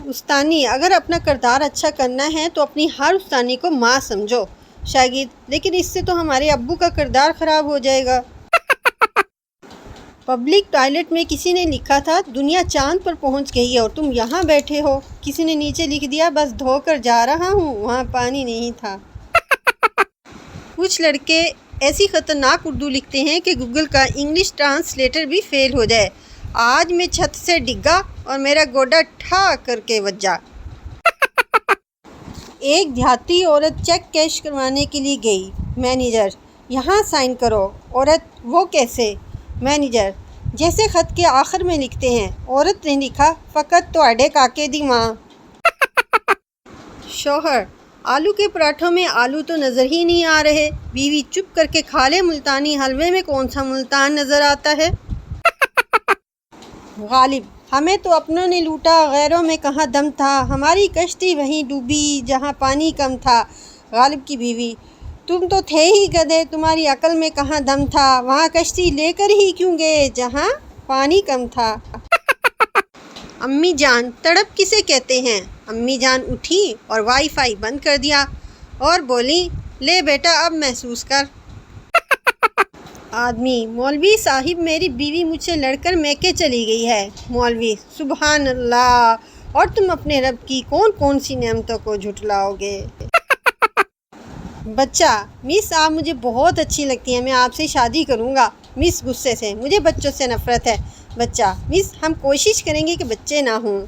استانی، اگر اپنا کردار اچھا کرنا ہے تو اپنی ہر استانی کو ماں سمجھو۔ شاگرد، لیکن اس سے تو ہمارے ابو کا کردار خراب ہو جائے گا۔ پبلک ٹوائلٹ میں کسی نے لکھا تھا دنیا چاند پر پہنچ گئی ہے اور تم یہاں بیٹھے ہو۔ کسی نے نیچے لکھ دیا بس دھو کر جا رہا ہوں، وہاں پانی نہیں تھا۔ کچھ لڑکے ایسی خطرناک اردو لکھتے ہیں کہ گوگل کا انگلش ٹرانسلیٹر بھی فیل ہو جائے۔ آج میں چھت سے ڈگا اور میرا گوڈا ٹھا کر کے وجا۔ ایک دیہاتی عورت چیک کیش کروانے کے لیے گئی۔ مینیجر: یہاں سائن کرو۔ عورت: وہ کیسے؟ مینیجر: جیسے خط کے آخر میں لکھتے ہیں۔ عورت نے لکھا فقط تواڈے کاکے دی ماں۔ شوہر: آلو کے پراٹھوں میں آلو تو نظر ہی نہیں آ رہے۔ بیوی: چپ کر کے کھا لے، ملتانی حلوے میں کون سا ملتان نظر آتا ہے؟ غالب: ہمیں تو اپنوں نے لوٹا، غیروں میں کہاں دم تھا، ہماری کشتی وہیں ڈوبی جہاں پانی کم تھا۔ غالب کی بیوی: تم تو تھے ہی گدھے، تمہاری عقل میں کہاں دم تھا، وہاں کشتی لے کر ہی کیوں گئے جہاں پانی کم تھا۔ امی جان: تڑپ کسے کہتے ہیں؟ امی جان اٹھی اور وائی فائی بند کر دیا اور بولیں لے بیٹا اب محسوس کر۔ آدمی: مولوی صاحب میری بیوی مجھ سے لڑ کر میکے چلی گئی ہے۔ مولوی: سبحان اللہ، اور تم اپنے رب کی کون کون سی نعمتوں کو جھٹلاؤ گے؟ بچہ: مس آپ مجھے بہت اچھی لگتی ہیں، میں آپ سے شادی کروں گا۔ مس غصے سے: مجھے بچوں سے نفرت ہے۔ بچہ: مس ہم کوشش کریں گے کہ بچے نہ ہوں۔